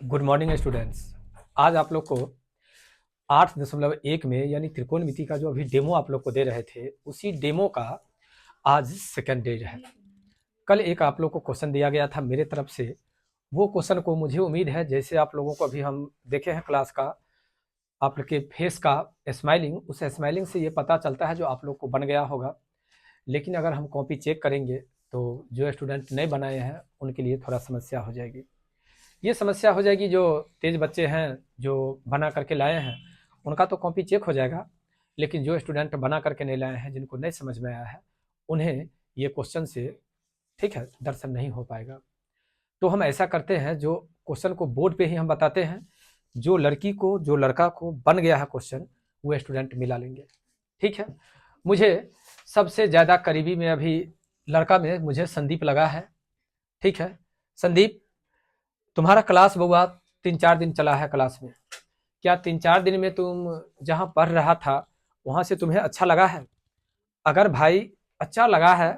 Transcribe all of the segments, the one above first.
Good morning students. आज आप लोग को 8.1 में यानी त्रिकोणमिति का जो अभी डेमो आप लोग को दे रहे थे, उसी डेमो का आज सेकंड डे है। कल एक आप लोग को क्वेश्चन दिया गया था मेरे तरफ से। वो क्वेश्चन को मुझे उम्मीद है जैसे आप लोगों को अभी हम देखे हैं क्लास का, आप लोग के फेस का स्माइलिंग, उस स्माइलिंग से ये पता चलता है जो आप लोग को बन गया होगा। लेकिन अगर हम कॉपी चेक करेंगे तो जो स्टूडेंट नहीं बनाए हैं उनके लिए थोड़ा समस्या हो जाएगी। ये समस्या हो जाएगी जो तेज बच्चे हैं जो बना करके लाए हैं उनका तो कॉपी चेक हो जाएगा, लेकिन जो स्टूडेंट बना करके नहीं लाए हैं, जिनको नहीं समझ में आया है, उन्हें ये क्वेश्चन से ठीक है दर्शन नहीं हो पाएगा। तो हम ऐसा करते हैं, जो क्वेश्चन को बोर्ड पे ही हम बताते हैं, जो लड़की को जो लड़का को बन गया है क्वेश्चन वो स्टूडेंट मिला लेंगे। ठीक है, मुझे सबसे ज़्यादा करीबी में अभी लड़का में मुझे संदीप लगा है। ठीक है संदीप, तुम्हारा क्लास बउआ 3-4 दिन चला है क्लास में, क्या 3-4 दिन में तुम जहाँ पढ़ रहा था वहाँ से तुम्हें अच्छा लगा है? अगर भाई अच्छा लगा है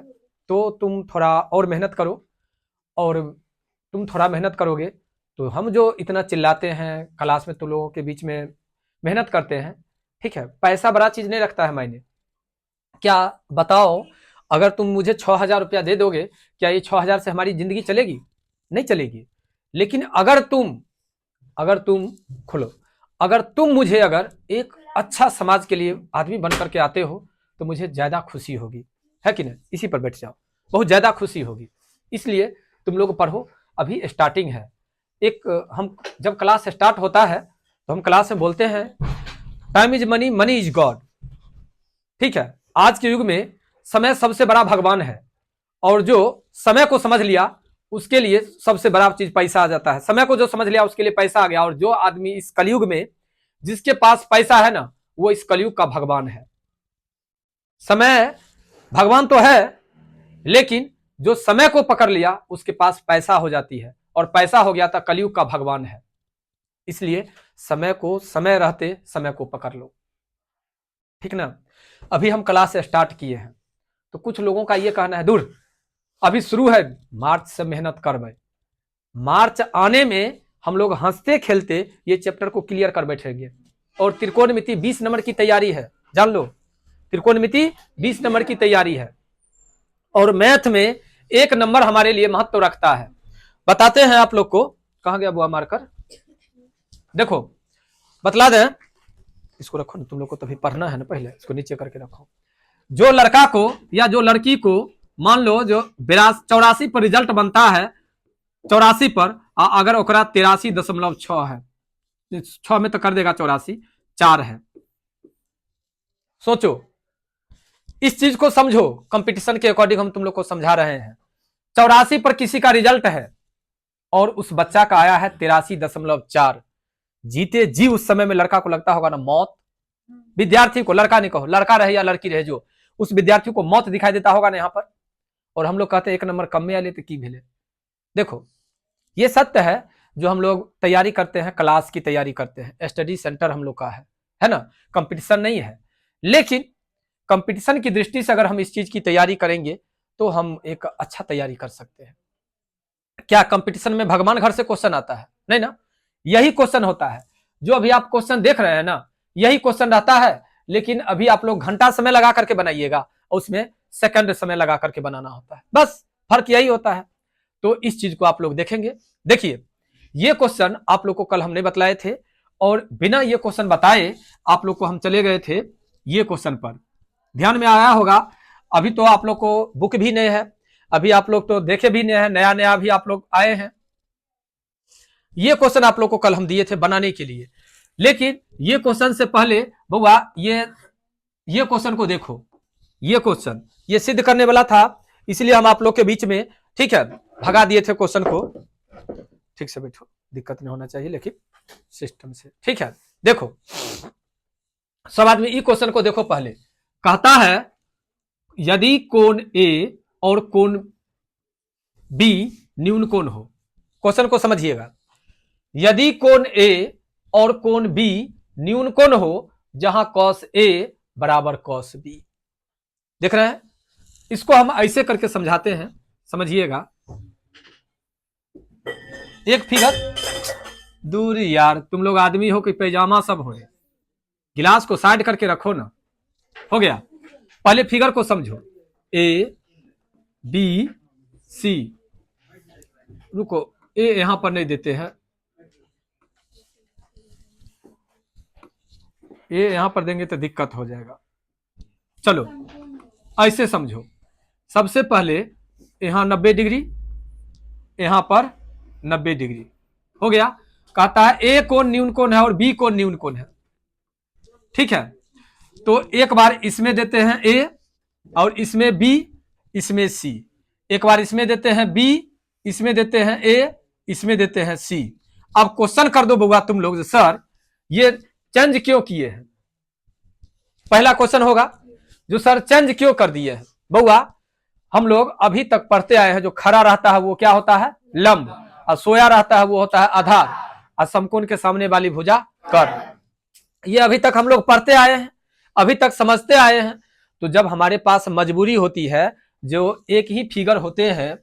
तो तुम थोड़ा और मेहनत करो, और तुम थोड़ा मेहनत करोगे तो हम जो इतना चिल्लाते हैं क्लास में, तुम लोगों के बीच में मेहनत करते हैं, ठीक है, पैसा बड़ा चीज़ नहीं रखता है मायने। क्या बताओ, अगर तुम मुझे 6,000 रुपया दे दोगे, क्या ये 6,000 से हमारी ज़िंदगी चलेगी? नहीं चलेगी। लेकिन अगर तुम खुलो, अगर तुम मुझे अगर एक अच्छा समाज के लिए आदमी बन करके आते हो तो मुझे ज़्यादा खुशी होगी, है कि नहीं? इसी पर बैठ जाओ, बहुत ज़्यादा खुशी होगी। इसलिए तुम लोग पढ़ो, अभी स्टार्टिंग है। एक हम जब क्लास स्टार्ट होता है तो हम क्लास में बोलते हैं time is money, money is God. ठीक है, आज के युग में समय सबसे बड़ा भगवान है, और जो समय को समझ लिया उसके लिए सबसे बड़ा चीज पैसा आ जाता है। समय को जो समझ लिया उसके लिए पैसा आ गया, और जो आदमी इस कलयुग में जिसके पास पैसा है ना, वो इस कलयुग का भगवान है। समय भगवान तो है, लेकिन जो समय को पकड़ लिया उसके पास पैसा हो जाती है, और पैसा हो गया था कलयुग का भगवान है। इसलिए समय को समय रहते समय को पकड़ लो, ठीक ना। अभी हम क्लास स्टार्ट किए हैं तो कुछ लोगों का ये कहना है दूर अभी शुरू है, मार्च से मेहनत करबे। मार्च आने में हम लोग हंसते खेलते ये चैप्टर को क्लियर कर बैठेंगे। और त्रिकोणमिति 20 नंबर की तैयारी है, जान लो, त्रिकोणमिति 20 नंबर की तैयारी है, और मैथ में 1 नंबर हमारे लिए महत्व रखता है। बताते हैं आप लोग को। कहां गया बुआ मारकर? देखो बतला दें, इसको रखो ना, तुम लोग को तभी पढ़ना है ना, पहले इसको नीचे करके रखो। जो लड़का को या जो लड़की को मान लो जो 84 पर रिजल्ट बनता है, 84 पर, अगर ओकरा 83.6 है, 6 में तो कर देगा 84, 4 है। सोचो, इस चीज को समझो, कंपटीशन के अकॉर्डिंग हम तुम लोग को समझा रहे हैं। 84 पर किसी का रिजल्ट है और उस बच्चा का आया है 83.4। जीते जी उस समय में लड़का को लगता होगा ना मौत। विद्यार्थी को, लड़का नहीं कहो, लड़का रहे या लड़की रहे, जो उस विद्यार्थी को मौत दिखाई देता होगा ना यहाँ पर। और हम लोग कहते हैं 1 नंबर कम में आले तो की भेले। देखो ये सत्य है, जो हम लोग तैयारी करते हैं, क्लास की तैयारी करते हैं, स्टडी सेंटर हम लोग का है ना, कंपटीशन नहीं है। लेकिन कंपटीशन की दृष्टि से अगर हम इस चीज की तैयारी करेंगे तो हम एक अच्छा तैयारी कर सकते हैं। क्या कंपटीशन में भगवान घर से क्वेश्चन आता है? नहीं ना। यही क्वेश्चन होता है, जो अभी आप क्वेश्चन देख रहे हैं ना, यही क्वेश्चन रहता है। लेकिन अभी आप लोग घंटा समय लगा करके बनाइएगा, और उसमें सेकंड समय लगा करके बनाना होता है, बस फर्क यही होता है। तो इस चीज को आप लोग देखेंगे। देखिए ये क्वेश्चन आप लोग को कल हमने बतलाए थे, और बिना ये क्वेश्चन बताए आप लोग को हम चले गए थे ये क्वेश्चन पर। ध्यान में आया होगा। अभी तो आप लोग को बुक भी नहीं है, अभी आप लोग तो देखे भी नहीं है, नया नया भी आप लोग आए हैं। ये क्वेश्चन आप लोग को कल हम दिए थे बनाने के लिए, लेकिन ये क्वेश्चन से पहले बउआ ये क्वेश्चन को देखो। ये क्वेश्चन ये सिद्ध करने वाला था, इसलिए हम आप लोग के बीच में, ठीक है, भगा दिए थे क्वेश्चन को। ठीक से बैठो, दिक्कत नहीं होना चाहिए लेकिन सिस्टम से, ठीक है। देखो सब आदमी ये क्वेश्चन को देखो। पहले कहता है यदि कोण ए और कोण बी न्यून कोण हो। क्वेश्चन को समझिएगा। यदि कोण ए और कोण बी न्यून कोण हो, जहां cos ए बराबर cos बी। देख रहे हैं, इसको हम ऐसे करके समझाते हैं, समझिएगा। एक फिगर दूरी यार, तुम लोग आदमी हो कि पैजामा सब हो। गिलास को साइड करके रखो ना। हो गया। पहले फिगर को समझो, ए बी सी। रुको, ए यहां पर नहीं देते हैं, ए यहां पर देंगे तो दिक्कत हो जाएगा। चलो ऐसे समझो, सबसे पहले यहां 90 डिग्री, यहां पर 90 डिग्री। हो गया। कहता है ए कोण न्यून कोण है और बी कोण न्यून कोण है। ठीक है, तो एक बार इसमें देते हैं ए और इसमें बी, इसमें सी। एक बार इसमें देते हैं बी, इसमें देते हैं ए, इसमें देते हैं सी। अब क्वेश्चन कर दो बउआ तुम लोग, सर ये चेंज क्यों किए हैं। पहला क्वेश्चन होगा जो सर चेंज क्यों कर दिए हैं। बउआ हम लोग अभी तक पढ़ते आए हैं, जो खड़ा रहता है वो क्या होता है, लंब, और सोया रहता है वो होता है आधार, और समकोण के सामने वाली भुजा कर्ण। ये अभी तक हम लोग पढ़ते आए हैं, अभी तक समझते आए हैं। तो जब हमारे पास मजबूरी होती है, जो एक ही फिगर होते हैं,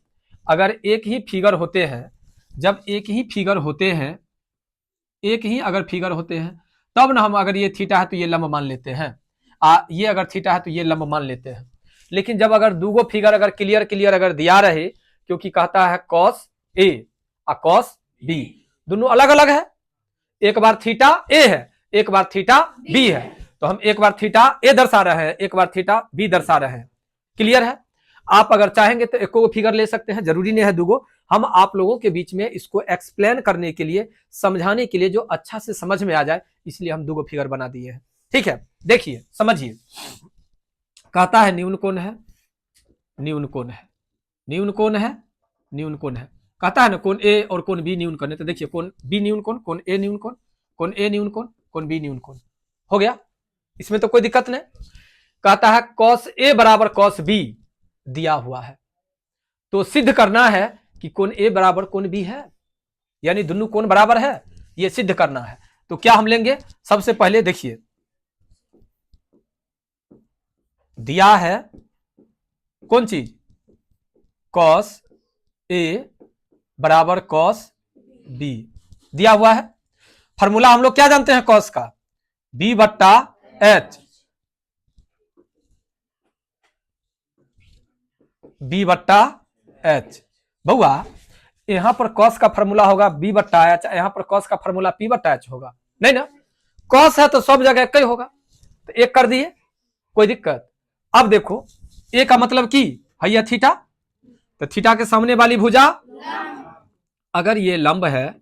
अगर एक ही फिगर होते हैं, जब एक ही फिगर होते हैं, एक ही अगर फिगर होते हैं, तब ना हम अगर ये थीटा है तो ये लंब मान लेते हैं, ये अगर थीटा है तो ये लंब मान लेते हैं। लेकिन जब अगर दूगो फिगर अगर क्लियर अगर दिया रहे, क्योंकि कहता है कॉस ए और कॉस बी, दोनों अलग अलग है, एक बार थीटा ए है, एक बार थीटा बी है, तो हम एक बार थीटा ए दर्शा रहे हैं, एक बार थीटा बी दर्शा रहे हैं। क्लियर है। आप अगर चाहेंगे तो एको फिगर ले सकते हैं, जरूरी नहीं है दूगो। हम आप लोगों के बीच में इसको एक्सप्लेन करने के लिए, समझाने के लिए, जो अच्छा से समझ में आ जाए, इसलिए हम दूगो फिगर बना दिए हैं। ठीक है, देखिए समझिए। कहता है न्यून कोण है, न्यून कोण है, न्यून कोण है, न्यून कोण है। कहता है ना कोण ए और कोण बी न्यून कोण है, तो देखिए कोण बी न्यून कोण, कोण ए न्यून कोण, कोण ए न्यून कोण, कोण बी न्यून कोण। हो गया, इसमें तो कोई दिक्कत नहीं। कहता है कॉस ए बराबर कॉस बी दिया हुआ है, तो सिद्ध करना है कि कोण ए बराबर कोण बी है, यानी दोनों कोण बराबर है, ये सिद्ध करना है। तो क्या हम लेंगे, सबसे पहले देखिए दिया है कौन चीज, कॉस ए बराबर कॉस बी दिया हुआ है। फॉर्मूला हम लोग क्या जानते हैं कॉस का, बी बट्टा एच, बी बट्टा एच। बउआ यहां पर कॉस का फॉर्मूला होगा बी बट्टा एच, यहां पर कॉस का फॉर्मूला पी बट्टा एच होगा, नहीं ना। कॉस है तो सब जगह एक ही होगा, तो एक कर दिए, कोई दिक्कत। अब देखो ए का मतलब की है थीटा, तो थीटा के सामने वाली भुजा, अगर ये लंब है,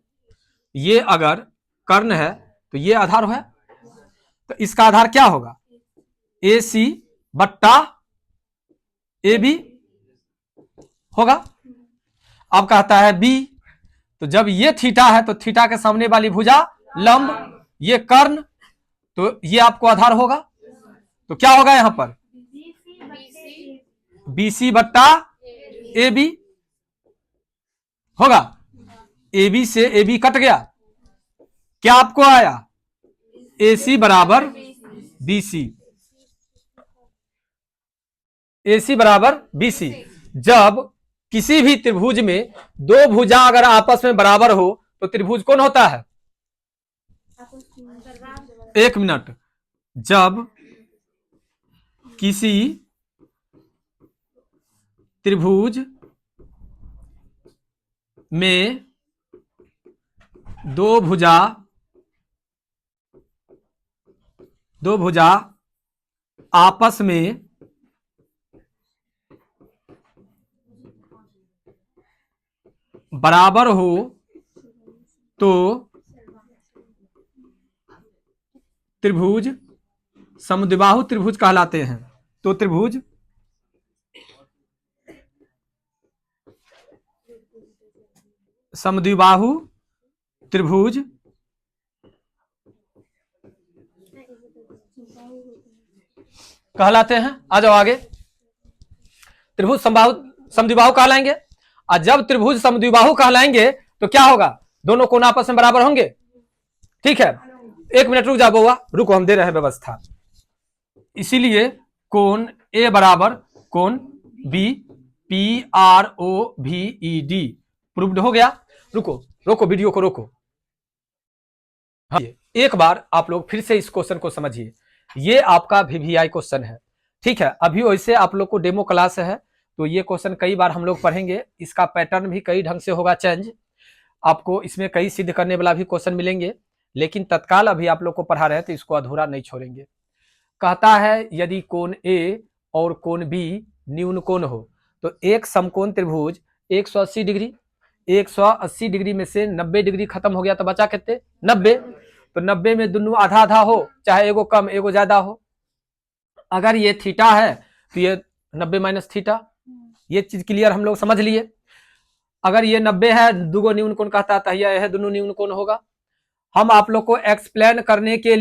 ये अगर कर्ण है, तो ये आधार है, तो इसका आधार क्या होगा, ए सी बट्टा ए बी होगा। अब कहता है बी, तो जब ये थीटा है तो थीटा के सामने वाली भुजा लंब, ये कर्ण, तो ये आपको आधार होगा। तो क्या होगा यहां पर, बीसी बट्टा ए बी होगा। ए बी से ए बी कट गया, क्या आपको आया, ए सी बराबर बी सी, ए सी बराबर बी सी। जब किसी भी त्रिभुज में दो भुजा अगर आपस में बराबर हो तो त्रिभुज कौन होता है, एक मिनट, जब किसी त्रिभुज में दो भुजा आपस में बराबर हो तो त्रिभुज समद्विबाहु त्रिभुज कहलाते हैं। तो त्रिभुज समद्विबाहु त्रिभुज कहलाते हैं। आ जाओ आगे, त्रिभुज समद्विबाहु कहलाएंगे, और जब त्रिभुज समद्विबाहु कहलाएंगे तो क्या होगा, दोनों कोण आपस में बराबर होंगे। ठीक है, एक मिनट रुक जाओ बउआ, रुको हम दे रहे हैं व्यवस्था। इसीलिए कोण ए बराबर कोण B, P R O V E D proved हो गया। रुको रोको वीडियो को रोको। हाँ, एक बार आप लोग फिर से इस क्वेश्चन को समझिए। ये आपका वीवीआई क्वेश्चन है, ठीक है। अभी वैसे आप लोग को डेमो क्लास है, तो ये क्वेश्चन कई बार हम लोग पढ़ेंगे, इसका पैटर्न भी कई ढंग से होगा चेंज, आपको इसमें कई सिद्ध करने वाला भी क्वेश्चन मिलेंगे, लेकिन तत्काल अभी आप लोग को पढ़ा रहे हैं तो इसको अधूरा नहीं छोड़ेंगे। कहता है यदि कोण ए और कोण बी न्यून कोण हो, तो एक समकोण त्रिभुज 180 डिग्री, 180 डिग्री में से 90 डिग्री खत्म हो गया तो बचा कितने 90, तो 90 में दोनों आधा आधा हो, चाहे एगो कम एगो ज्यादा हो। अगर ये थीटा है तो ये 90 माइनस थीटा, ये चीज क्लियर हम लोग समझ लिए। अगर ये 90 है, दुगो न्यून कोण कहता है, यह है दोनों न्यून कोण होगा। हम आप लोग को एक्सप्लेन करने के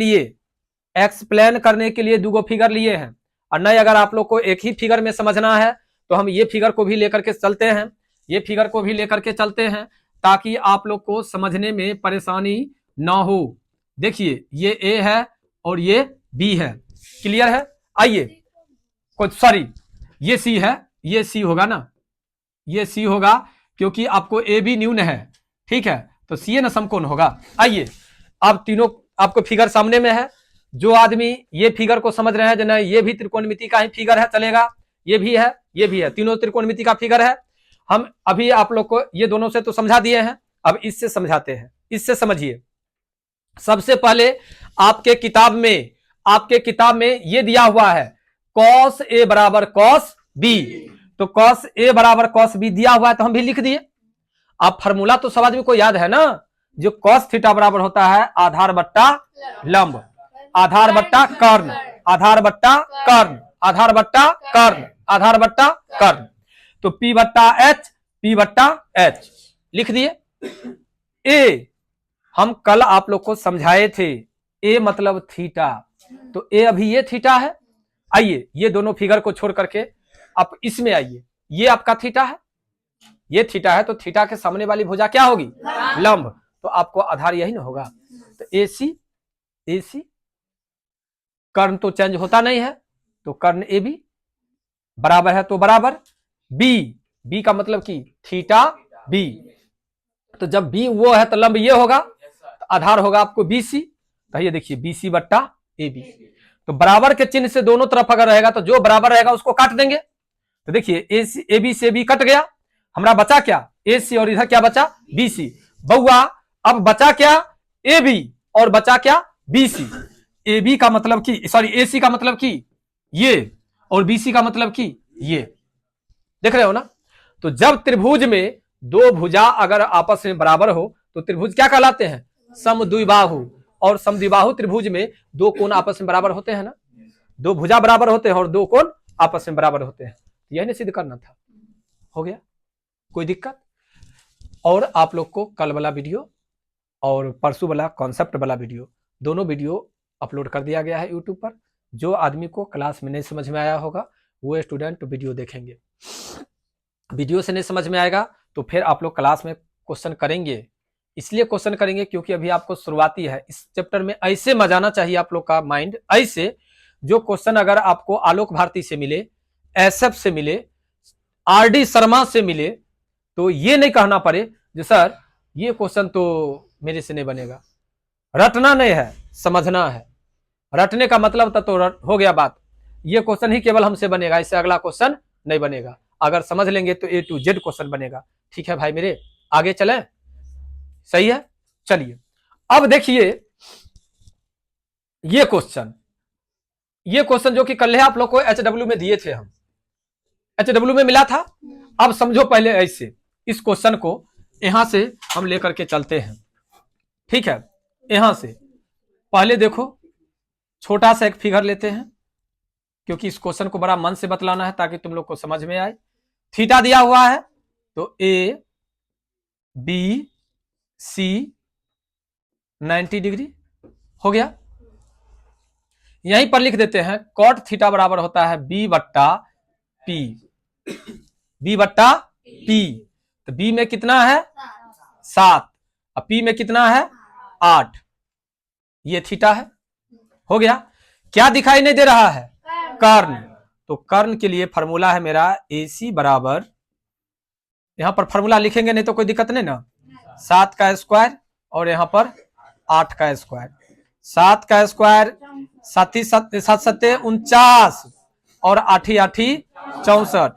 लिए दुगो फिगर लिए हैं, और नहीं अगर आप लोग को एक ही फिगर में समझना है तो हम ये फिगर को भी लेकर के चलते हैं, ये फिगर को भी लेकर के चलते हैं, ताकि आप लोग को समझने में परेशानी ना हो। देखिए ये ए है और ये बी है, क्लियर है। आइए कुछ सॉरी ये सी है, ये सी होगा ना, ये सी होगा क्योंकि आपको ए बी न्यून है, ठीक है, तो सी न समकोण होगा। आइए अब तीनों आपको फिगर सामने में है, जो आदमी ये फिगर को समझ रहे हैं जो नहीं ये भी त्रिकोणमिति का ही फिगर है चलेगा, ये भी है ये भी है, तीनों त्रिकोणमिति का फिगर है। हम अभी आप लोग को ये दोनों से तो समझा दिए हैं, अब इससे समझाते हैं। इससे समझिए, सबसे पहले आपके किताब में ये दिया हुआ है कॉस ए बराबर कॉस बी, तो कॉस ए बराबर कॉस बी दिया हुआ है तो हम भी लिख दिए। अब फार्मूला तो सब आदमी को याद है ना, जो कॉस थीटा बराबर होता है आधार बट्टा लंब, आधार बट्टा कर्ण, आधार बट्टा कर्ण, आधार बट्टा कर्ण, आधार बट्टा कर्ण, तो P बट्टा एच लिख दिए। ए हम कल आप लोग को समझाए थे, ए मतलब थीटा, तो ए अभी ये थीटा है। आइए ये दोनों फिगर को छोड़ करके आप इसमें आइए, ये आपका थीटा है, ये थीटा है, तो थीटा के सामने वाली भुजा क्या होगी लंब, तो आपको आधार यही ना होगा। तो AC कर्ण तो चेंज होता नहीं है, तो कर्ण ए बी बराबर है तो बराबर बी का मतलब कि थीटा बी, तो जब बी वो है तो लंब ये होगा, तो आधार होगा आपको BC, तो ये देखिए BC बट्टा AB, तो बराबर के चिन्ह से दोनों तरफ अगर रहेगा तो जो बराबर रहेगा उसको काट देंगे। तो देखिए AB से B कट गया, हमारा बचा क्या AC और इधर क्या बचा BC। बउआ अब बचा क्या AB और बचा क्या BC। AB का मतलब कि सॉरी AC का मतलब कि ये, और BC का मतलब कि ये, देख रहे हो ना। तो जब त्रिभुज में दो भुजा अगर आपस में बराबर हो तो त्रिभुज क्या कहलाते हैं समद्विबाहु, और समद्विबाहु त्रिभुज में दो कोण आपस में बराबर होते हैं ना, दो भुजा बराबर होते हैं और दो कोण आपस में बराबर होते हैं, यही सिद्ध करना था। हो गया, कोई दिक्कत। और आप लोग को कल वाला वीडियो और परसों वाला कॉन्सेप्ट वाला वीडियो, दोनों वीडियो अपलोड कर दिया गया है यूट्यूब पर। जो आदमी को क्लास में नहीं समझ में आया होगा वो स्टूडेंट वीडियो देखेंगे, वीडियो से नहीं समझ में आएगा तो फिर आप लोग क्लास में क्वेश्चन करेंगे। इसलिए क्वेश्चन करेंगे क्योंकि अभी आपको शुरुआती है, इस चैप्टर में ऐसे मजा आना चाहिए आप लोग का माइंड, ऐसे जो क्वेश्चन अगर आपको आलोक भारती से मिले, SF से मिले, RD शर्मा से मिले, तो ये नहीं कहना पड़े जो सर ये क्वेश्चन तो मेरे से नहीं बनेगा। रटना नहीं है, समझना है। रटने का मतलब तो हो गया बात, ये क्वेश्चन ही केवल हमसे बनेगा, इससे अगला क्वेश्चन नहीं बनेगा। अगर समझ लेंगे तो A to Z क्वेश्चन बनेगा। ठीक है भाई मेरे, आगे चले, सही है। चलिए अब देखिए ये क्वेश्चन जो कि कल आप लोग को HW में दिए थे, हम HW में मिला था। अब समझो पहले ऐसे, इस क्वेश्चन को यहां से हम लेकर के चलते हैं, ठीक है। यहां से पहले देखो, छोटा सा एक फिगर लेते हैं क्योंकि इस क्वेश्चन को बड़ा मन से बतलाना है ताकि तुम लोग को समझ में आए। थीटा दिया हुआ है तो A B C 90 डिग्री हो गया। यहीं पर लिख देते हैं कॉट थीटा बराबर होता है B बट्टा P, B बट्टा P, तो B में कितना है 7 और P में कितना है 8, ये थीटा है। हो गया। क्या दिखाई नहीं दे रहा है कर्ण, तो कर्ण के लिए फॉर्मूला है मेरा AC बराबर, यहां पर फॉर्मूला लिखेंगे नहीं तो कोई दिक्कत नहीं ना, 7 का स्क्वायर और यहां पर 8 का स्क्वायर, 7 का स्क्वायर 7 7 49 और 8 8 64,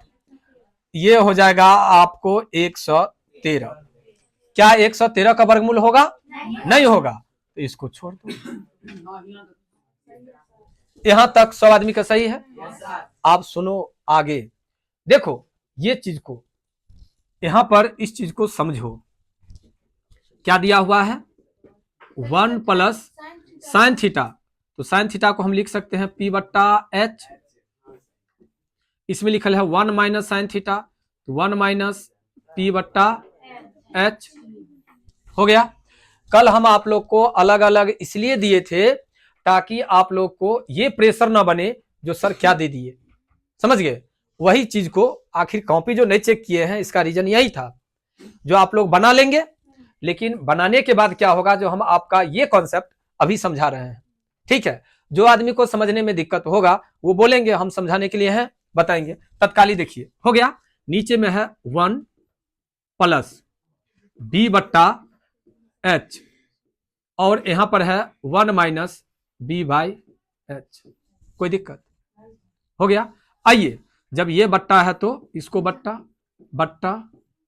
ये हो जाएगा आपको 113। क्या 113 का वर्गमूल होगा? नहीं होगा, तो इसको छोड़ दो। यहां तक सब आदमी का सही है। आप सुनो आगे, देखो ये चीज को, यहां पर इस चीज को समझो। क्या दिया हुआ है? 1 प्लस साइन थीटा, तो साइन थीटा को हम लिख सकते हैं P बट्टा H। इसमें लिखल है 1 माइनस साइन थीटा, तो 1 माइनस P बट्टा H हो गया। कल हम आप लोग को अलग अलग इसलिए दिए थे ताकि आप लोग को ये प्रेशर ना बने जो सर क्या दे दिए, समझ गए? वही चीज को आखिर कॉपी जो नहीं चेक किए हैं, इसका रीजन यही था। जो आप लोग बना लेंगे, लेकिन बनाने के बाद क्या होगा, जो हम आपका ये कॉन्सेप्ट अभी समझा रहे हैं, ठीक है? जो आदमी को समझने में दिक्कत होगा वो बोलेंगे हम समझाने के लिए हैं, बताएंगे। तत्काली देखिए, हो गया। नीचे में है 1 प्लस B बट्टा H और यहां पर है 1 माइनस B बाई H। कोई दिक्कत? हो गया। आइए, जब ये बट्टा है तो इसको बट्टा बट्टा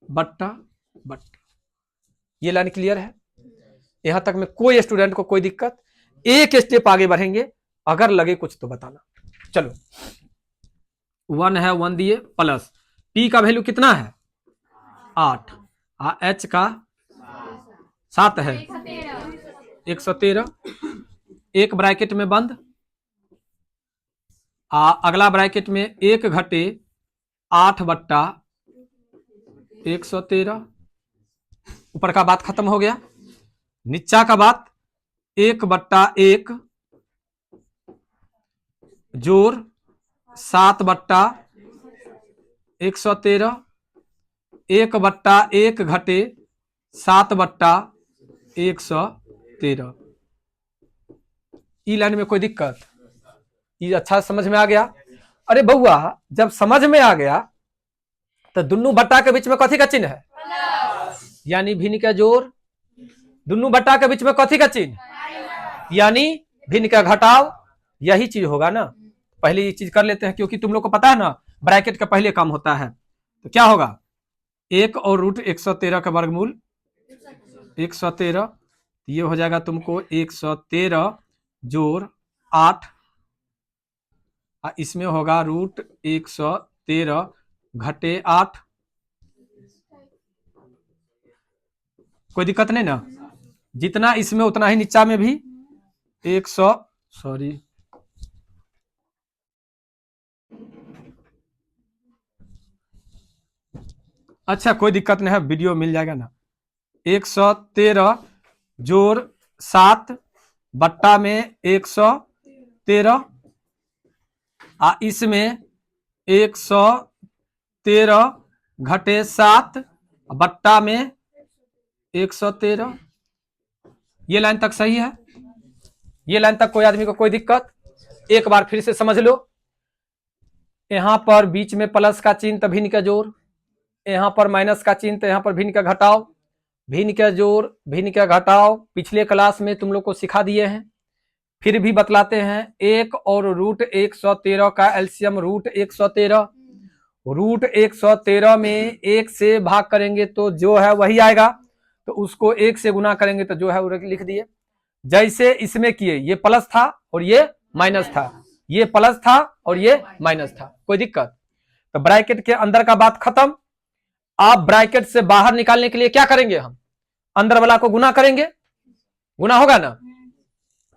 बट्टा बट्टा, ये लाइन क्लियर है? यहां तक में कोई स्टूडेंट को कोई दिक्कत? एक स्टेप आगे बढ़ेंगे, अगर लगे कुछ तो बताना। चलो, 1 है, 1 दिए, प्लस P का वैल्यू कितना है? 8, H का 7 है, 113, एक ब्रैकेट में बंद, अगला ब्रैकेट में 1 घटे 8 बट्टा 113। ऊपर का बात खत्म हो गया। नीचा का बात 1 बट्टा 1 जोड़ 7 बट्टा 113, 1 बट्टा 1 घटे 7 बट्टा 113। ई लाइन में कोई दिक्कत? ये अच्छा समझ में आ गया? अरे बउआ, जब समझ में आ गया तो दुनू बट्टा के बीच में कथी का चिन्ह है? यानी भिन्न का जोड़। दुनू बट्टा के बीच में कथी का चिन्ह? यानी भिन्न का घटाव। यही चीज होगा ना। पहले ये चीज कर लेते हैं, क्योंकि तुम लोग को पता है ना ब्रैकेट का पहले काम होता है। तो क्या होगा? 1 और रूट 113 का वर्गमूल 113, ये हो जाएगा तुमको 113 जोड़ 8, इसमें होगा रूट 113 घटे 8। कोई दिक्कत नहीं ना? जितना इसमें उतना ही नीचा में भी 100, सॉरी, अच्छा कोई दिक्कत नहीं है, वीडियो मिल जाएगा ना। 113 जोड़ 7 बट्टा में 113, इसमें 113 घटे 7 बट्टा में 113। ये लाइन तक सही है? ये लाइन तक कोई आदमी को कोई दिक्कत? एक बार फिर से समझ लो। यहां पर बीच में प्लस का चिन्ह तो भिन्न का जोड़, यहां पर माइनस का चिन्ह तो यहां पर भिन्न का घटाव। भिन्न का जोड़ भिन्न का घटाव पिछले क्लास में तुम लोग को सिखा दिए हैं, फिर भी बतलाते हैं। 1 और रूट 113 का एलसीएम रूट 113। रूट 113 में 1 से भाग करेंगे तो जो है वही आएगा, तो उसको 1 से गुना करेंगे तो जो है वो लिख दिए। जैसे इसमें किए, ये प्लस था और ये माइनस था, ये प्लस था और ये माइनस था। कोई दिक्कत? तो ब्रैकेट के अंदर का बात खत्म। आप ब्रैकेट से बाहर निकालने के लिए क्या करेंगे? हम अंदर वाला को गुना करेंगे, गुना होगा ना।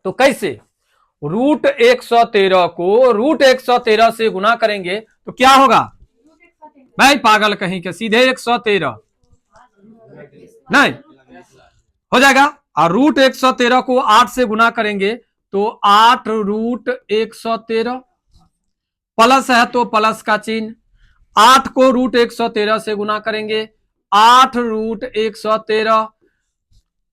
तो कैसे? रूट 113 को रूट 113 से गुना करेंगे तो क्या होगा? भाई पागल कहीं के, सीधे 113 नहीं हो जाएगा। और रूट 113 को 8 से गुना करेंगे तो 8 रूट 113, प्लस है तो प्लस का चिन्ह। 8 को रूट 113 से गुना करेंगे 8 रूट 113,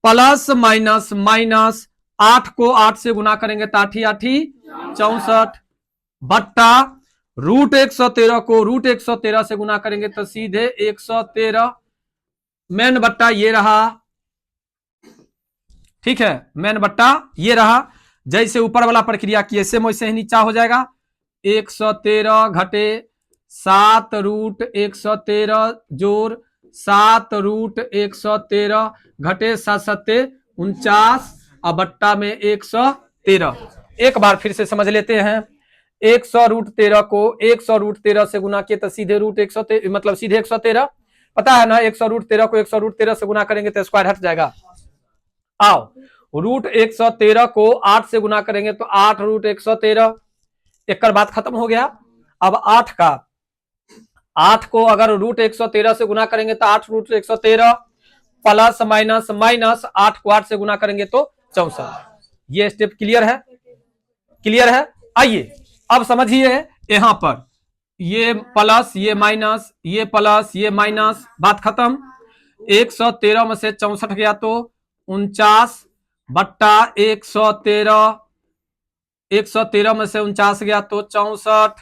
प्लस माइनस माइनस, 8 को 8 से गुना करेंगे तो 8 8 64 बट्टा रूट 113 को रूट 113 से गुना करेंगे तो सीधे 113 मेन बट्टा ये रहा, ठीक है, मेन बट्टा ये रहा। जैसे ऊपर वाला प्रक्रिया की सेम वैसे ही नीचा हो जाएगा। 113 घटे 7 रूट 113 जोड़ 7 रूट 113 घटे 7 सत्ते 49 और बट्टा में 113। एक बार फिर से समझ लेते हैं। 100 रूट 13 को 100 रूट 13 से गुना किए तो सीधे रूट 113 मतलब सीधे 113 पता है ना। 100 रूट 13 को 100 रूट 13 से गुना करेंगे तो स्क्वायर हट जाएगा। आओ रूट 113 को 8 से गुना करेंगे तो 8 रूट 113। एक बात खत्म हो गया। अब 8 को अगर रूट 113 से गुना करेंगे तो 8 रूट 113 प्लस माइनस माइनस 8 को 8 से गुना करेंगे तो 64। ये स्टेप क्लियर है? क्लियर है। आइए अब समझिए यहां पर ये प्लस ये माइनस ये प्लस ये माइनस, बात खत्म। 113 में से 64 गया तो 49 बट्टा 113, 113 में से 49 गया तो 64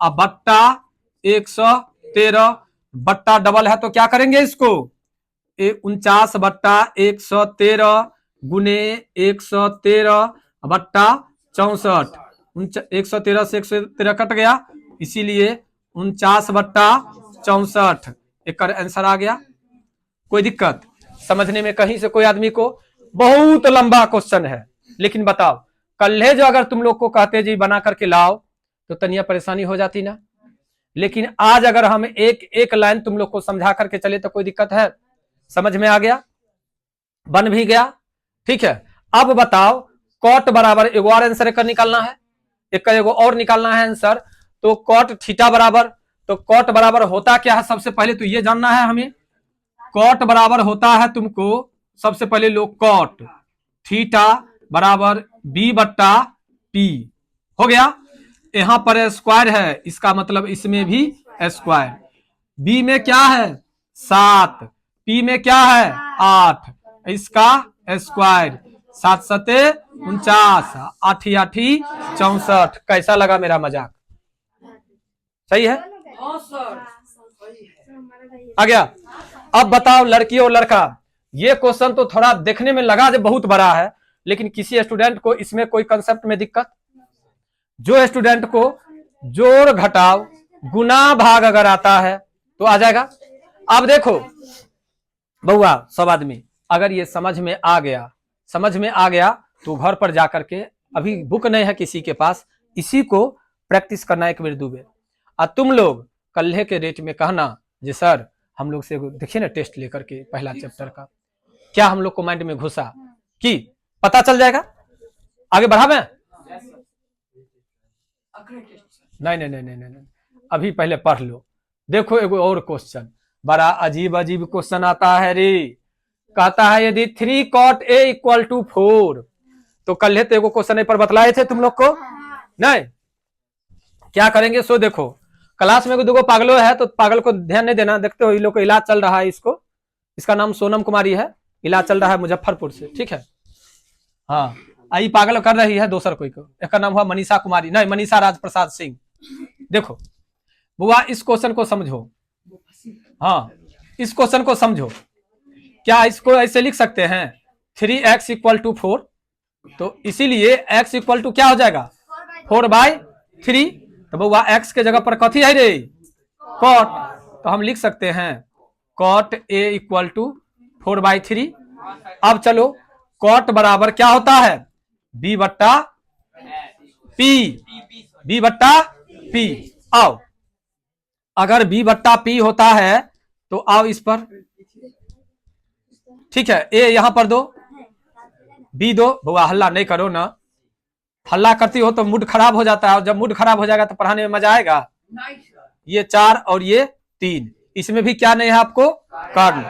अब बट्टा 113 बट्टा डबल है तो क्या करेंगे इसको 49 बट्टा 113 गुने 113 बट्टा 64। 113 से 113 कट गया इसीलिए 49 बट्टा 64 एक आंसर आ गया। कोई दिक्कत समझने में कहीं से कोई आदमी को? बहुत लंबा क्वेश्चन है लेकिन बताओ कल्हे जो अगर तुम लोग को कहते जी बना करके लाओ तो तनिया परेशानी हो जाती ना। लेकिन आज अगर हम एक एक लाइन तुम लोग को समझा करके चले तो कोई दिक्कत है? समझ में आ गया, बन भी गया। ठीक है, अब बताओ कॉट बराबर एगो और आंसर का निकालना है, एक एगो और निकालना है आंसर। तो कॉट थीटा बराबर, तो कॉट बराबर होता क्या है सबसे पहले तो ये जानना है हमें। कॉट बराबर होता है तुमको सबसे पहले लो कॉट थीटा बराबर बी बट्टा पी। हो गया। यहां पर स्क्वायर है इसका मतलब इसमें भी स्क्वायर। बी में क्या है 7, पी में क्या है 8, इसका स्क्वायर 7 सते 49 8 8 64। कैसा लगा मेरा मजाक? सही है? आ गया। अब बताओ लड़की और लड़का, ये क्वेश्चन तो थोड़ा देखने में लगा जो बहुत बड़ा है लेकिन किसी स्टूडेंट को इसमें कोई कंसेप्ट में दिक्कत? जो स्टूडेंट को जोड़ घटाव गुना भाग अगर आता है तो आ जाएगा। अब देखो बउआ सब आदमी अगर ये समझ में आ गया तो घर पर जाकर के, अभी बुक नहीं है किसी के पास, इसी को प्रैक्टिस करना एक बेर दो बेर। और तुम लोग कल्हे के डेट में कहना जी सर हम लोग से देखिए ना टेस्ट लेकर के पहला चैप्टर का क्या हम लोग को माइंड में घुसा कि पता चल जाएगा। आगे बढ़ावे? नहीं नहीं नहीं नहीं नहीं, अभी पहले पढ़ लो। देखो एगो और क्वेश्चन बड़ा अजीब अजीब क्वेश्चन आता है रे। कहता है यदि 3 cot a = 4 तो कल तो एगो क्वेश्चन पर बतलाए थे तुम लोग को नहीं? क्या करेंगे सो देखो क्लास में दो पागलों है तो पागल को ध्यान नहीं देना। देखते हो इन लोग को इलाज चल रहा है, इसका नाम सोनम कुमारी है, इलाज चल रहा है मुजफ्फरपुर से। ठीक है, हाँ आई पागल कर रही है दोसर कोई को। एक नाम हुआ मनीषा कुमारी, नहीं मनीषा राजप्रसाद सिंह। देखो बुआ इस क्वेश्चन को समझो, हाँ इस क्वेश्चन को समझो। क्या इसको ऐसे लिख सकते हैं 3x = 4 तो इसीलिए x = क्या हो जाएगा 4/3। तो बुआ x के जगह पर कथी है रे cot, तो हम लिख सकते हैं cot a = 4/3। अब चलो cot बराबर क्या होता है b बट्टा p। आओ अगर b बट्टा p होता है तो आओ इस पर, ठीक है a यहां पर दो b दो। बुआ हल्ला नहीं करो ना, हल्ला करती हो तो मूड खराब हो जाता है और जब मूड खराब हो जाएगा तो पढ़ाने में मजा आएगा। ये 4 और ये 3, इसमें भी क्या नहीं है आपको कर्ण,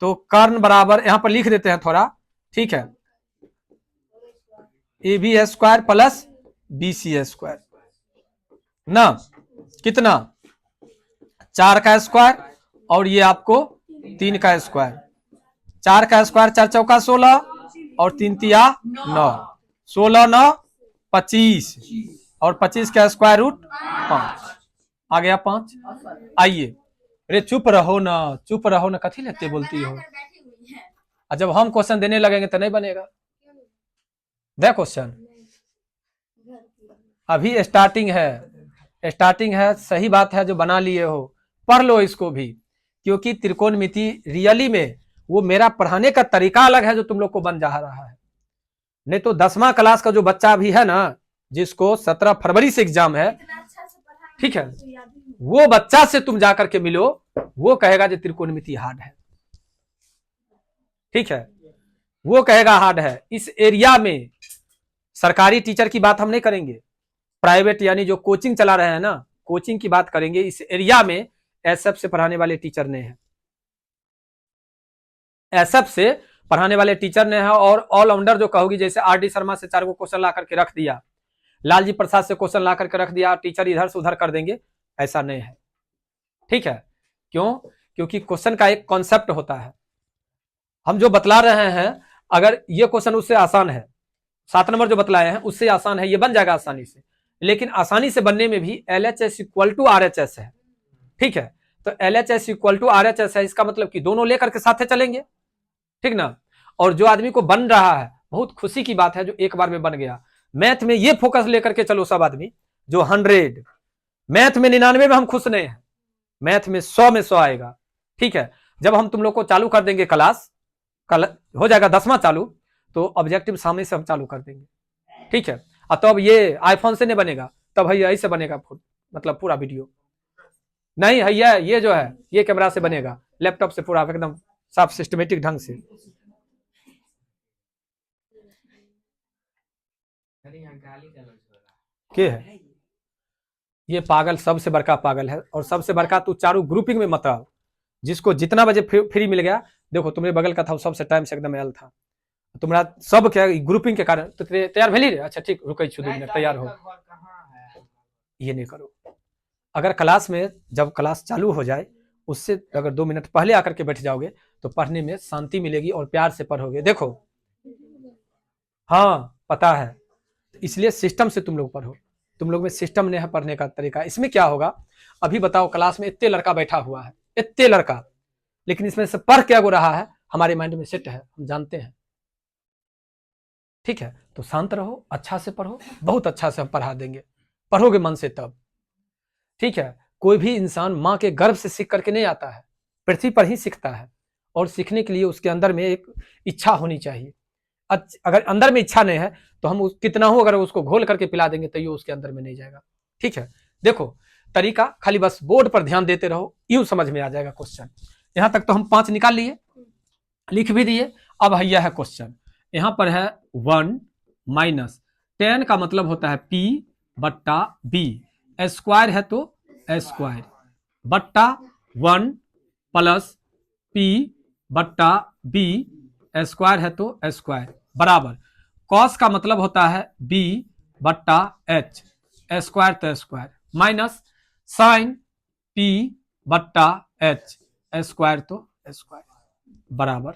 तो कर्ण बराबर यहां पर लिख देते हैं थोड़ा, ठीक है ab² प्लस bc² ना कितना 4 का स्क्वायर और ये आपको 3 का स्क्वायर। 4 का स्क्वायर 4 चौका 16 और 3 तिया 9, 16 9 25 और 25 का स्क्वायर रूट 5 आ गया 5। आइए अरे चुप रहो ना कथी लेते बोलती हो। जब हम क्वेश्चन देने लगेंगे तो नहीं बनेगा। दे क्वेश्चन अभी स्टार्टिंग है, सही बात है जो बना लिए हो, पढ़ लो इसको भी, क्योंकि त्रिकोणमिति रियली में वो मेरा पढ़ाने का तरीका अलग है जो तुम लोग को बन जा रहा है। नहीं तो 10वां क्लास का जो बच्चा भी है ना, जिसको 17 फरवरी से एग्जाम है, ठीक है, वो बच्चा से तुम जाकर के मिलो, वो कहेगा जो त्रिकोणमिति हार्ड है, ठीक है, वो कहेगा हार्ड है। इस एरिया में सरकारी टीचर की बात हम नहीं करेंगे, प्राइवेट यानी जो कोचिंग चला रहे हैं ना, कोचिंग की बात करेंगे। इस एरिया में एसएफ से पढ़ाने वाले टीचर ने है, एसएफ से पढ़ाने वाले टीचर ने है। और ऑलराउंडर जो कहोगी, जैसे आरडी शर्मा से 4 को क्वेश्चन ला करके रख दिया, लालजी प्रसाद से क्वेश्चन ला करके रख दिया, टीचर इधर से उधर कर देंगे, ऐसा नहीं है, ठीक है। क्यों? क्योंकि क्वेश्चन का एक कॉन्सेप्ट होता है। हम जो बतला रहे हैं, अगर ये क्वेश्चन उससे आसान है, 7 नंबर जो बतलाए हैं उससे आसान है, ये बन जाएगा आसानी से, लेकिन आसानी से बनने में भी LHS इक्वल टू RHS है, ठीक है। तो LHS इक्वल टू RHS है, इसका मतलब कि दोनों लेकर के साथ चलेंगे, ठीक ना। और जो आदमी को बन रहा है, बहुत खुशी की बात है जो एक बार में बन गया। मैथ में ये फोकस लेकर के चलो सब आदमी, जो 100, मैथ में 99 में हम खुश नहीं है, मैथ में 100 में 100 आएगा, ठीक है। जब हम तुम लोग को चालू कर देंगे क्लास, कल हो जाएगा 10वां चालू, तो ऑब्जेक्टिव सामने से हम चालू कर देंगे, ठीक है। और तब ये आईफोन से नहीं बनेगा, तब भैया ऐसे बनेगा, मतलब पूरा वीडियो नहीं भैया, ये जो है ये कैमरा से बनेगा, लैपटॉप से पूरा एकदम साफ सिस्टमेटिक ढंग से। क्या है ये पागल, सबसे बड़का पागल है, और सबसे बड़का तू चारों ग्रुपिंग में मत आओ। जिसको जितना बजे फ्री मिल गया, देखो तुम्हारे बगल का था वो सबसे टाइम से एकदम आयल था, तुम्हारा सब क्या ग्रुपिंग के कारण तो तैयार भेली रे। अच्छा ठीक, रुको 2 मिनट, तैयार हो, ये नहीं करो। अगर क्लास में जब क्लास चालू हो जाए, उससे अगर 2 मिनट पहले आकर के बैठ जाओगे तो पढ़ने में शांति मिलेगी और प्यार से पढ़ोगे। देखो हाँ पता है, इसलिए सिस्टम से तुम लोग पढ़ो, तुम लोग में सिस्टम नहीं है पढ़ने का तरीका। इसमें क्या होगा, अभी बताओ क्लास में इतने लड़का बैठा हुआ है, इतने लड़का, लेकिन इसमें से पढ़ क्या हो रहा है, हमारे माइंड में सेट है, हम जानते हैं, ठीक है। तो शांत रहो, अच्छा से पढ़ो, बहुत अच्छा से हम पढ़ा देंगे, पढ़ोगे मन से तब, ठीक है। कोई भी इंसान माँ के गर्भ से सीख करके नहीं आता है, पृथ्वी पर ही सीखता है, और सीखने के लिए उसके अंदर में एक इच्छा होनी चाहिए। अगर अंदर में इच्छा नहीं है तो हम कितना हो अगर उसको घोल करके पिला देंगे तो ये उसके अंदर में नहीं जाएगा, ठीक है। देखो तरीका, खाली बस बोर्ड पर ध्यान देते रहो, यूं समझ में आ जाएगा क्वेश्चन। यहां तक तो हम 5 निकाल लिए, लिख भी दिए। अब यह है क्वेश्चन, यहां पर है 1 माइनस 10 का मतलब होता है P बट्टा B, स्क्वायर है तो स्क्वायर, बट्टा 1 प्लस P बट्टा B, स्क्वायर है तो स्क्वायर, बराबर कॉस का मतलब होता है B बट्टा H, स्क्वायर तो स्क्वायर, माइनस साइन P बट्टा H, स्क्वायर तो स्क्वायर, बराबर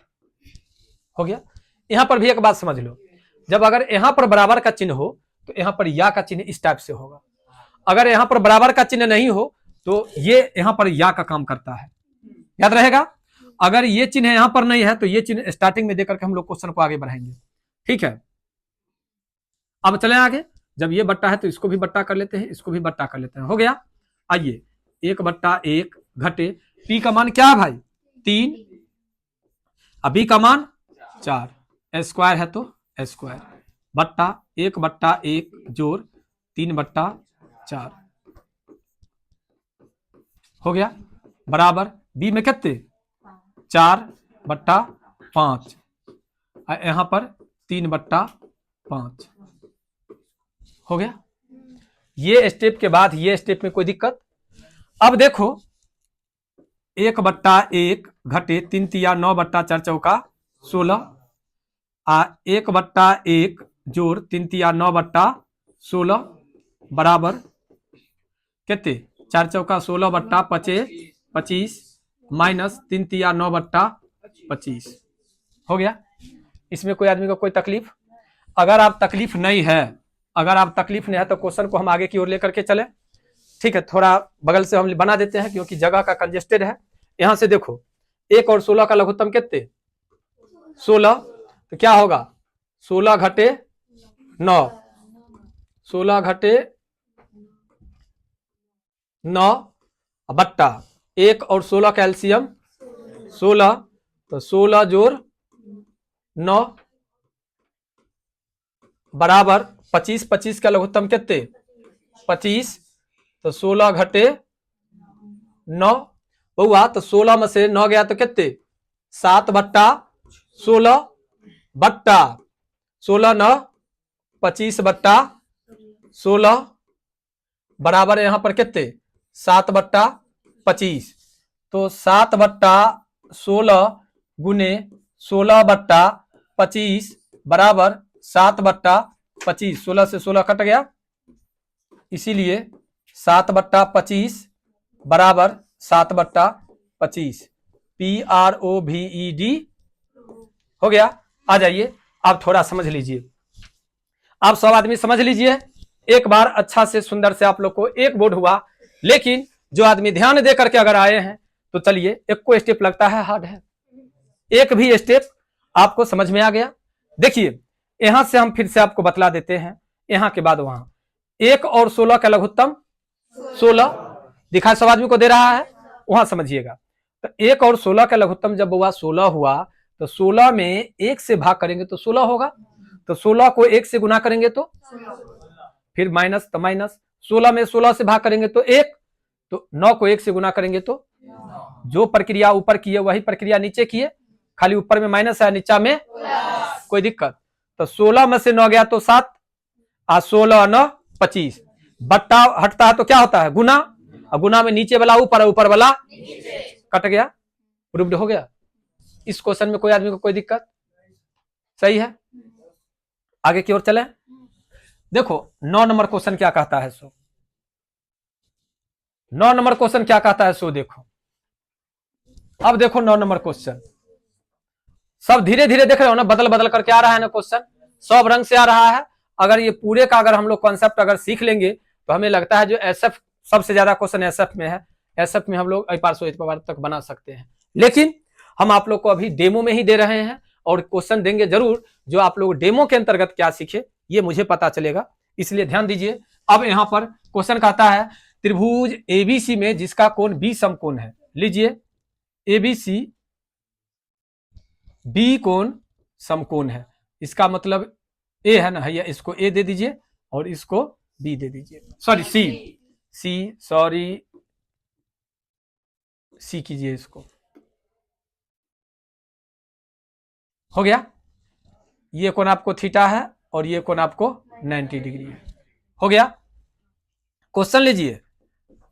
हो गया। यहां पर भी एक बात समझ लो, जब अगर यहां पर बराबर का चिन्ह हो तो यहां पर या का चिन्ह इस टाइप से होगा, अगर यहां पर बराबर का चिन्ह नहीं हो तो ये यहां पर या का काम करता है, याद रहेगा। अगर ये चिन्ह यहां पर नहीं है तो ये चिन्ह स्टार्टिंग में देकर के हम लोग क्वेश्चन को आगे बढ़ाएंगे, ठीक है। अब चले आगे, जब ये बट्टा है तो इसको भी बट्टा कर लेते हैं, इसको भी बट्टा कर लेते हैं, हो गया। आइए 1/1 घटे P का मान क्या है भाई 3, अभी का मान 4, स्क्वायर है तो स्क्वायर, बट्टा 1/1 जोड़ 3/4 हो गया, बराबर B में कितने 4/5, यहां पर 3/5 हो गया। ये स्टेप के बाद ये स्टेप में कोई दिक्कत। अब देखो 1/1 घटे 3 तिया 9/4 चौका 16, 1/1 जोड़ 3 तिया 9/16 बराबर कितने 4 चौका 16/25 माइनस 3 तिया 9/25 हो गया। इसमें कोई आदमी को कोई तकलीफ, अगर आप तकलीफ नहीं है, अगर आप तकलीफ नहीं है तो क्वेश्चन को हम आगे की ओर लेकर के चले, ठीक है। थोड़ा बगल से हम बना देते हैं क्योंकि जगह का कंजेस्टेड है। यहां से देखो 1 और 16 का लघुत्तम कितने 16, तो क्या होगा 16 घटे 9, 16 घटे 9 बट्टा 1 और 16 का एलसीएम 16, तो 16 जोड़ 9 बराबर 25, 25 का लघुत्तम कितने 25, तो 16 घटे 9 हुआ, तो 16 में से 9 गया तो कितने 7 बट्टा 16 बट्टा 16 9 25 बट्टा 16 बराबर यहां पर कितने 7 बट्टा 25, तो 7 बट्टा 16 गुने 16 बट्टा 25 बराबर 7 बट्टा 25, 16 से 16 कट गया, इसीलिए 7 बट्टा 25 बराबर 7 बट्टा 25, PROVED हो गया। आ जाइए, आप थोड़ा समझ लीजिए, आप सब आदमी समझ लीजिए एक बार अच्छा से सुंदर से। आप लोग को एक बोर्ड हुआ, लेकिन जो आदमी ध्यान दे करके अगर आए हैं तो चलिए, एक को स्टेप लगता है हार्ड है, एक भी स्टेप आपको समझ में आ गया। देखिए यहां से हम फिर से आपको बतला देते हैं, यहां के बाद वहां 1 और 16 का लघुत्तम 16 दिखा सब आदमी को दे रहा है, वहां समझिएगा। तो 1 और 16 का लघुत्तम जब हुआ 16 हुआ, तो 16 में 1 से भाग करेंगे तो 16 होगा, तो 16 को 1 से गुना करेंगे तो फिर माइनस, तो माइनस 16 में 16 से भाग करेंगे तो 1, तो 9 को 1 से गुना करेंगे तो जो प्रक्रिया ऊपर की है वही प्रक्रिया नीचे की है, खाली ऊपर में माइनस है नीचा में कोई दिक्कत। तो 16 में से 9 गया तो 7, 16 9 25, बट्टा हटता है तो क्या होता है गुना, और गुना में नीचे वाला ऊपर, ऊपर वाला कट गया, प्रूव्ड हो गया। इस क्वेश्चन में कोई आदमी को कोई दिक्कत, सही है। आगे की ओर चले, देखो 9 नंबर क्वेश्चन क्या कहता है सो, 9 नंबर क्वेश्चन क्या कहता है सो देखो। अब देखो 9 नंबर क्वेश्चन, सब धीरे धीरे देख रहे हो ना, बदल बदल करके आ रहा है ना क्वेश्चन, सब रंग से आ रहा है। अगर ये पूरे का अगर हम लोग कॉन्सेप्ट अगर सीख लेंगे तो हमें लगता है जो एसएफ सबसे ज्यादा क्वेश्चन एसएफ में है, एसएफ में हम लोग अपार सो तक बना सकते हैं। लेकिन हम आप लोग को अभी डेमो में ही दे रहे हैं, और क्वेश्चन देंगे जरूर जो आप लोग डेमो के अंतर्गत क्या सीखे ये मुझे पता चलेगा, इसलिए ध्यान दीजिए। अब यहां पर क्वेश्चन कहता है त्रिभुज एबीसी में जिसका कोण बी समकोण है, लीजिए एबीसी बी कोण समकोण है, इसका मतलब ए है ना भैया, इसको ए दे दीजिए और इसको बी दे दीजिए, सॉरी सी कीजिए, इसको हो गया। ये कोण आपको थीटा है और ये कोण आपको 90 डिग्री है, हो गया। क्वेश्चन लीजिए,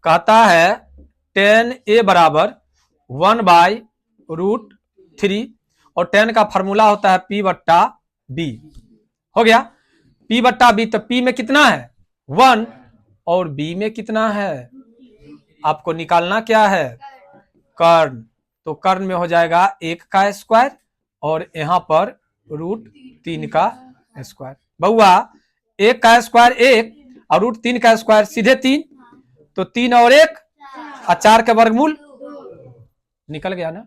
कहता है tan a बराबर 1/√3 और tan का फॉर्मूला होता है P बट्टा B, हो गया। P बट्टा B, तो P में कितना है 1 और B में कितना है, आपको निकालना क्या है कर्ण, तो कर्ण में हो जाएगा 1 का स्क्वायर और यहां पर √3 का स्क्वायर। बहुआ 1 का स्क्वायर 1 और √3 का स्क्वायर सीधे 3, तो 3 और 1 और 4 का वर्गमूल निकल गया ना।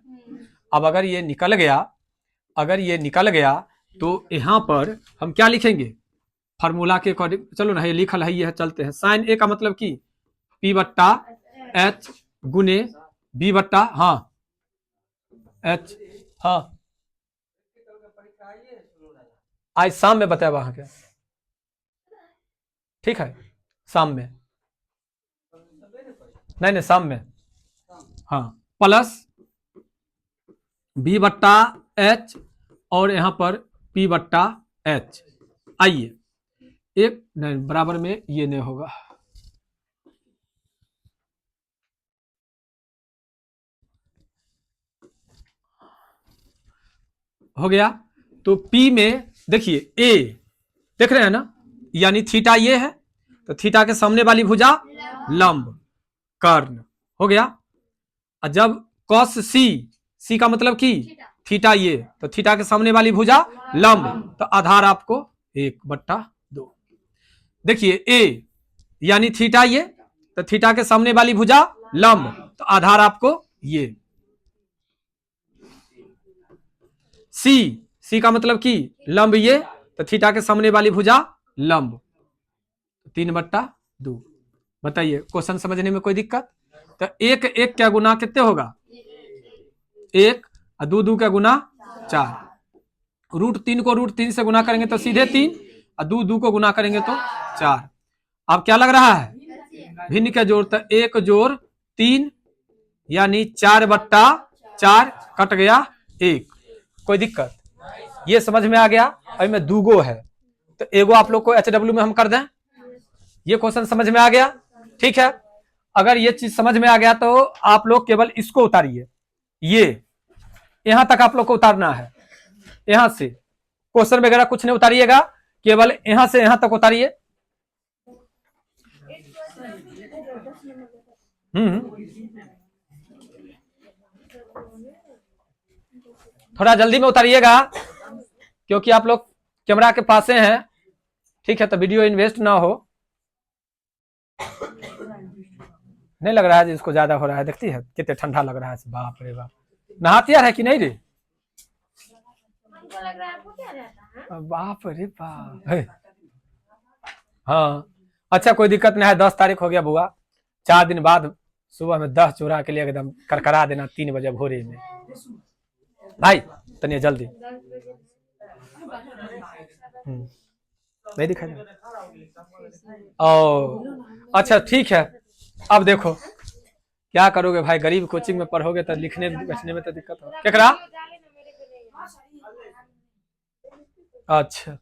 अब अगर ये निकल गया तो यहां पर हम क्या लिखेंगे फार्मूला के अकॉर्डिंग, चलो ना ये लिखल है, ये है, चलते हैं। साइन ए का मतलब की P बट्टा H गुने B बट्टा H, आज शाम में बताया वहां के, ठीक है शाम में, नहीं शाम में, प्लस B बट्टा H और यहां पर P बट्टा H। आइए एक नहीं बराबर में ये नहीं होगा, हो गया। तो P में देखिए A देख रहे हैं ना, यानी थीटा ये है, तो थीटा के सामने वाली भुजा लंब कर्ण, हो गया। और जब cos C का मतलब की थीटा ये, तो थीटा के सामने वाली भुजा लंब, तो आधार आपको 1/2। देखिए A यानी थीटा ये, तो थीटा के सामने वाली भुजा लंब, तो आधार आपको ये। C का मतलब की लंब ये, तो थीटा के सामने वाली भुजा लंब, 3/2। बताइए क्वेश्चन समझने में कोई दिक्कत? तो एक एक क्या गुना कितने होगा? 1 और 2 2 का गुना 4। √3 को √3 से गुना करेंगे तो सीधे 3, और 2 2 को गुना करेंगे तो 4। अब क्या लग रहा है? भिन्न का जोड़, तो 1 जोड़ 3 यानी 4/4 कट गया 1। कोई दिक्कत? ये समझ में आ गया? अभी में 2 गो है तो एगो आप लोग को HW में हम कर दें। ये क्वेश्चन समझ में आ गया? ठीक है। अगर ये चीज समझ में आ गया तो आप लोग केवल इसको उतारिए, ये यहां तक आप लोग को उतारना है। यहां से क्वेश्चन वगैरह कुछ नहीं उतारिएगा, केवल यहां से यहां तक उतारिए। थोड़ा जल्दी में उतारिएगा क्योंकि आप लोग कैमरा के पास हैं। ठीक है, तो वीडियो इन्वेस्ट ना हो। नहीं लग रहा है इसको ज्यादा हो रहा है? देखती है कितने ठंडा लग रहा है। बाप रे बाप, नहाती है कि नहीं रे? बाप रे बाप। हाँ अच्छा, कोई दिक्कत नहीं है। 10 तारीख हो गया बुआ, 4 दिन बाद सुबह में 10 चूरा के लिए एकदम करकरा देना 3 बजे भोरे में। भाई तनिए जल्दी। नहीं दिखा ओ अच्छा ठीक है। अब देखो क्या करोगे भाई, गरीब कोचिंग में पढ़ोगे तो लिखने बैठने में तो दिक्कत हो। क्या करा? अच्छा,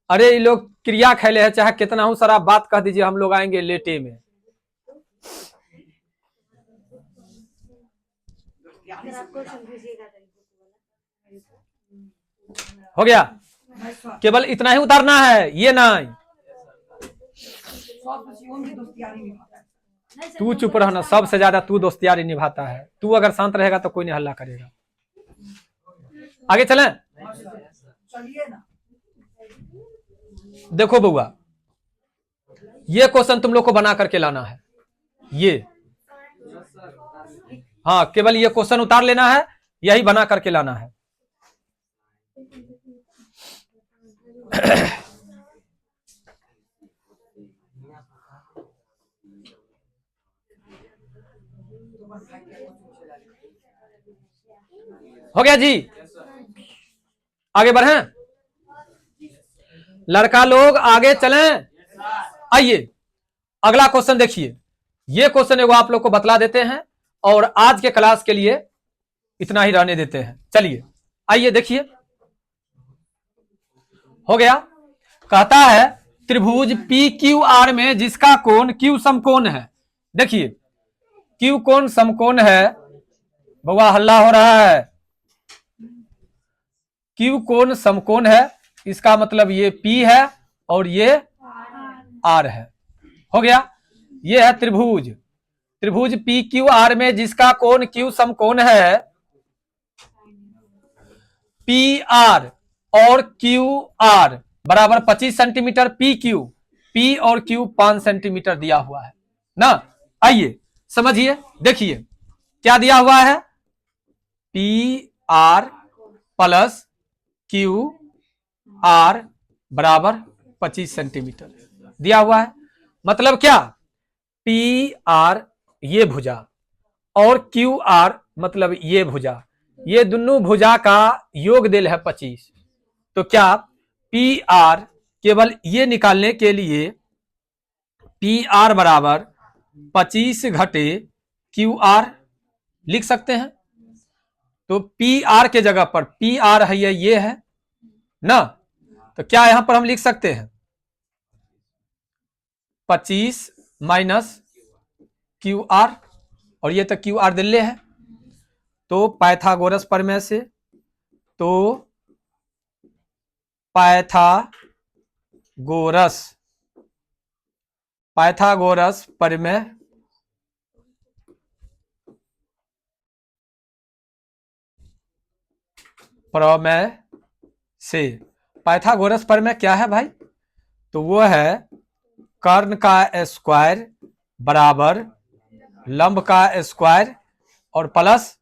अरे ये लोग क्रिया खेले है, चाहे कितना हूं सर आप बात कह दीजिए, हम लोग आएंगे लेटे में। हो गया? केवल इतना ही उतारना है, ये नहीं। तू चुप रहना, सबसे ज्यादा तू दोस्तियारी निभाता है। तू अगर शांत रहेगा तो कोई नहीं हल्ला करेगा। आगे चलें। देखो बउआ, ये क्वेश्चन तुम लोग को बना करके लाना है। ये हाँ, केवल ये क्वेश्चन उतार लेना है, यही बना करके लाना है। हो गया जी? आगे बढ़ें? लड़का लोग आगे चलें। आइए अगला क्वेश्चन देखिए। ये क्वेश्चन एगो आप लोग को बतला देते हैं और आज के क्लास के लिए इतना ही रहने देते हैं। चलिए आइए देखिए। हो गया? कहता है त्रिभुज PQR में जिसका कोण Q समकोण है। देखिए Q कोण समकोण है। बउआ हल्ला हो रहा है। Q कोण समकोण है, इसका मतलब ये P है और ये R है। हो गया? ये है त्रिभुज। त्रिभुज PQR में जिसका कोण Q समकोण है, PR और QR बराबर 25 सेंटीमीटर। PQ, P और Q 5 सेंटीमीटर दिया हुआ है ना। आइए समझिए, देखिए क्या दिया हुआ है। PR प्लस QR बराबर 25 सेंटीमीटर दिया हुआ है। मतलब क्या? PR ये भुजा और QR मतलब ये भुजा, ये दोनों भुजा का योग देल है 25। तो क्या PR केवल ये निकालने के लिए PR बराबर 25 घटे QR लिख सकते हैं। तो PR के जगह पर PR है ये है ना, तो क्या यहां पर हम लिख सकते हैं 25 माइनस QR, और ये तो QR दिल्ले है। तो पाइथागोरस प्रमेय से, तो पाइथागोरस प्रमेय से, पाइथागोरस प्रमेय क्या है भाई? तो वो है कर्ण का स्क्वायर बराबर लंब का स्क्वायर और प्लस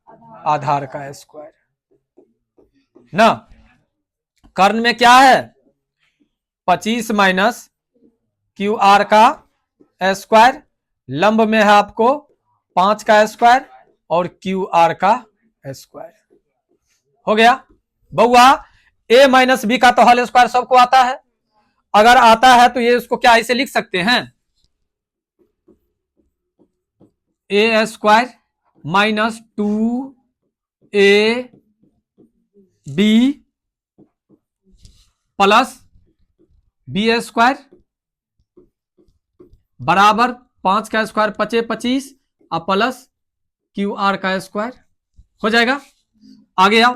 आधार का स्क्वायर ना। कर्ण में क्या है? 25 माइनस क्यू आर का स्क्वायर, लंब में है आपको 5 का स्क्वायर और क्यू आर का स्क्वायर। हो गया बउआ। ए माइनस बी का तो होल स्क्वायर सबको आता है, अगर आता है तो ये उसको क्या ऐसे लिख सकते हैं, A square minus 2ab plus B square बराबर 5 का स्क्वायर 25 और प्लस क्यू आर का स्क्वायर। हो जाएगा। आगे आओ,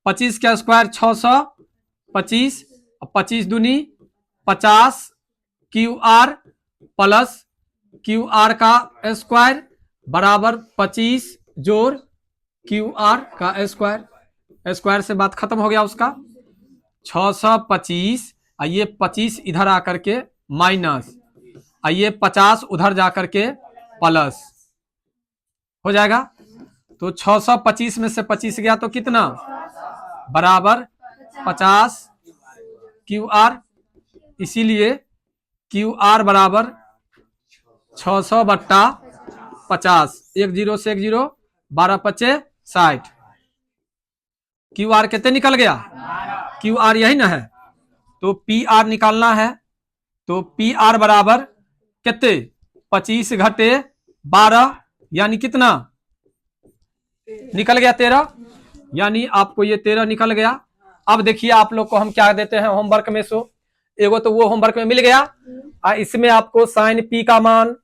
25 का स्क्वायर 625 और 25 दूनी 50 Q R plus Q R का स्क्वायर बराबर 25 जोड़ क्यू आर का स्क्वायर। स्क्वायर से बात खत्म हो गया उसका। 625 और ये 25 इधर आकर के माइनस और ये 50 उधर जाकर के प्लस हो जाएगा। तो 625 में से 25 गया तो कितना, बराबर 50 क्यू आर। इसीलिए क्यू आर बराबर 600 बट्टा 50, 1 0 से 1 0, 12 पच्चे 60। क्यू आर कितने निकल गया, क्यू आर यही ना है, तो पी आर निकालना है। तो पी आर बराबर कितने, 25 घटे 12 यानी कितना निकल गया 13, यानी आपको ये 13 निकल गया। अब देखिए आप लोग को हम क्या देते हैं होमवर्क में, सो एगो तो वो होमवर्क में मिल गया, इसमें आपको साइन पी का मान,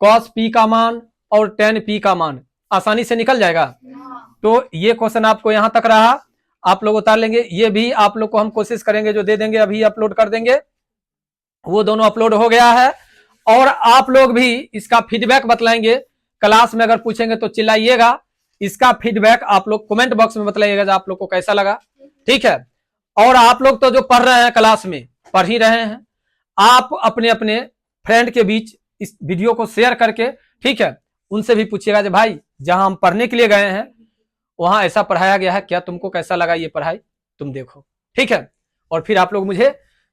कॉस पी का मान और टेन पी का मान आसानी से निकल जाएगा। तो ये क्वेश्चन आपको यहां तक रहा, आप लोग उतार लेंगे। ये भी आप लोग को हम कोशिश करेंगे जो दे देंगे अभी अपलोड कर देंगे, वो दोनों अपलोड हो गया है। और आप लोग भी इसका फीडबैक बतलाएंगे, क्लास में अगर पूछेंगे तो चिल्लाइएगा। इसका फीडबैक आप लोग कमेंट बॉक्स में बतलाइएगा आप लोग को कैसा लगा, ठीक है। और आप लोग तो जो पढ़ रहे हैं क्लास में पढ़ ही रहे हैं, आप अपने अपने फ्रेंड के बीच इस वीडियो को शेयर करके, ठीक है, उनसे भी पूछिएगा कि भाई जहां हम पढ़ने के लिए गए हैं वहां ऐसा पढ़ाया गया है क्या, तुमको कैसा लगा ये पढ़ाई, तुम देखो, ठीक है। और फिर आप लोग मुझे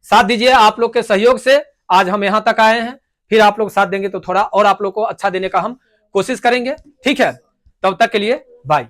साथ दीजिए, आप लोग के सहयोग से आज हम यहां तक आए हैं। फिर आप लोग साथ देंगे तो थोड़ा और आप लोग को अच्छा देने का हम कोशिश करेंगे, ठीक है। तब तक के लिए बाय।